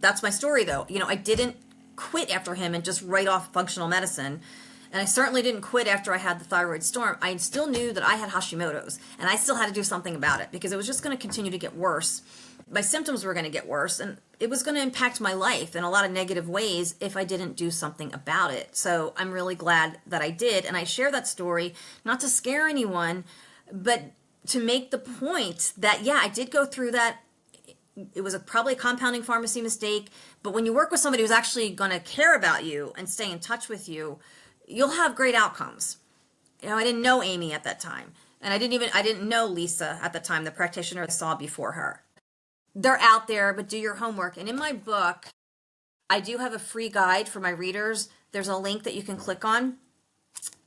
That's my story though. I didn't quit after him and just write off functional medicine. And I certainly didn't quit after I had the thyroid storm. I still knew that I had Hashimoto's and I still had to do something about it because it was just going to continue to get worse. My symptoms were going to get worse and it was going to impact my life in a lot of negative ways if I didn't do something about it. So I'm really glad that I did. And I share that story not to scare anyone, but to make the point that, yeah, I did go through that. It was probably a compounding pharmacy mistake, but when you work with somebody who's actually going to care about you and stay in touch with you, you'll have great outcomes. I didn't know Amy at that time, and I didn't know Lisa at the time, the practitioner I saw before her. They're out there, but do your homework. And in my book, I do have a free guide for my readers. There's a link that you can click on,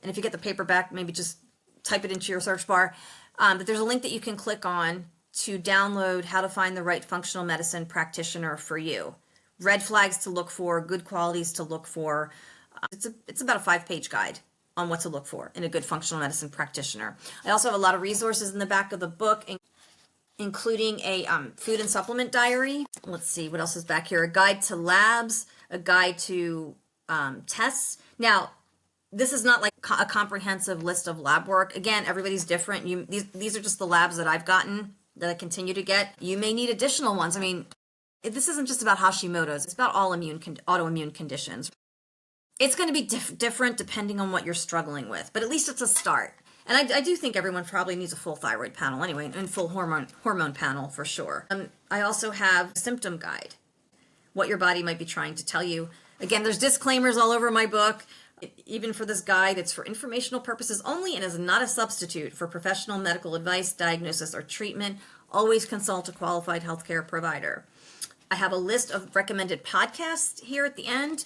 and if you get the paperback, maybe just type it into your search bar. But there's a link that you can click on to download how to find the right functional medicine practitioner for you. Red flags to look for, good qualities to look for. It's about a 5-page guide on what to look for in a good functional medicine practitioner. I also have a lot of resources in the back of the book, including a food and supplement diary. Let's see, what else is back here? A guide to labs, a guide to tests. Now, this is not like a comprehensive list of lab work. Again, everybody's different. These are just the labs that I've gotten, that I continue to get. You may need additional ones. I mean, this isn't just about Hashimoto's. It's about all autoimmune conditions. It's going to be different depending on what you're struggling with, but at least it's a start. And I do think everyone probably needs a full thyroid panel anyway, and full hormone panel for sure. I also have a symptom guide, what your body might be trying to tell you. Again, there's disclaimers all over my book. Even for this guide, it's for informational purposes only and is not a substitute for professional medical advice, diagnosis, or treatment. Always consult a qualified healthcare provider. I have a list of recommended podcasts here at the end.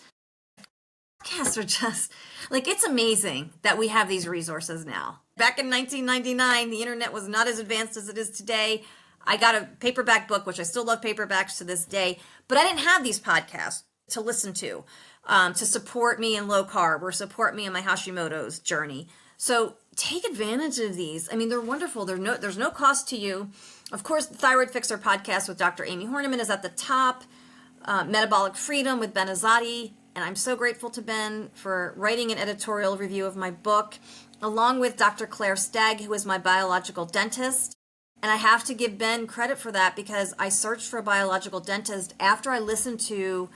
Podcasts are just, it's amazing that we have these resources now. Back in 1999, the internet was not as advanced as it is today. I got a paperback book, which I still love paperbacks to this day, but I didn't have these podcasts to listen to support me in low carb or support me in my Hashimoto's journey. So take advantage of these. I mean, they're wonderful. There's no cost to you. Of course, the Thyroid Fixer podcast with Dr. Amy Horniman is at the top. Metabolic Freedom with Ben Azadi. And I'm so grateful to Ben for writing an editorial review of my book, along with Dr. Claire Stagg, who is my biological dentist. And I have to give Ben credit for that because I searched for a biological dentist after I listened to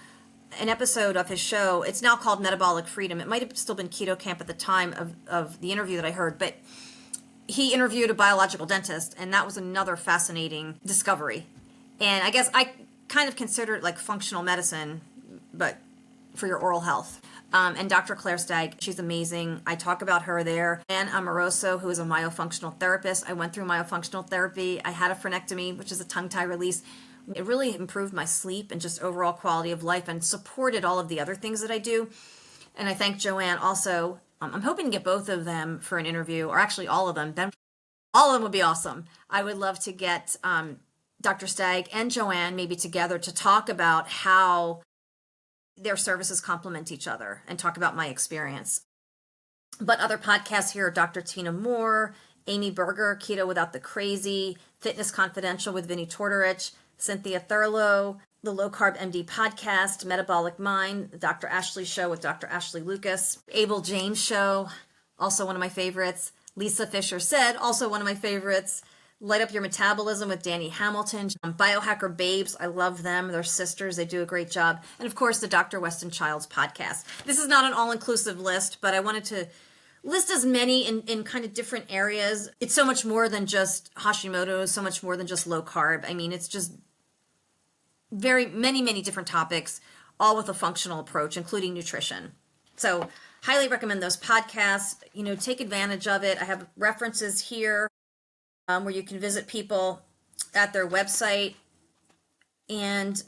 an episode of his show. It's now called Metabolic Freedom. It might have still been Keto Camp at the time of the interview that I heard, but he interviewed a biological dentist, and that was another fascinating discovery. And I guess I kind of consider it like functional medicine, but for your oral health. And Dr. Claire Stagg, she's amazing. I talk about her there. And Amoroso, who is a myofunctional therapist. I went through myofunctional therapy. I had a frenectomy, which is a tongue tie release. It really improved my sleep and just overall quality of life and supported all of the other things that I do. And I thank Joanne also. I'm hoping to get both of them for an interview, or actually all of them. Then all of them would be awesome. I would love to get Dr. Stagg and Joanne maybe together to talk about how their services complement each other and talk about my experience. But other podcasts here are Dr. Tina Moore, Amy Berger, Keto Without the Crazy, Fitness Confidential with Vinnie Tortorich, Cynthia Thurlow, the Low Carb MD podcast, Metabolic Mind, the Dr. Ashley Show with Dr. Ashley Lucas, Abel James Show, also one of my favorites, Lisa Fisher Said, also one of my favorites, Light Up Your Metabolism with Danny Hamilton, Biohacker Babes, I love them, they're sisters, they do a great job, and of course the Dr. Weston Childs podcast. This is not an all-inclusive list, but I wanted to list as many in kind of different areas. It's so much more than just Hashimoto's, so much more than just low carb. I mean, it's just many different topics, all with a functional approach, including nutrition. So highly recommend those podcasts. Take advantage of it. I have references here where you can visit people at their website. And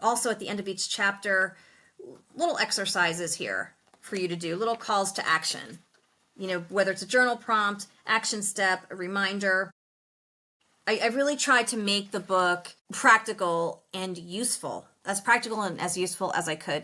also at the end of each chapter, little exercises here for you to do, little calls to action. Whether it's a journal prompt, action step, a reminder. I really tried to make the book practical and useful, as practical and as useful as I could.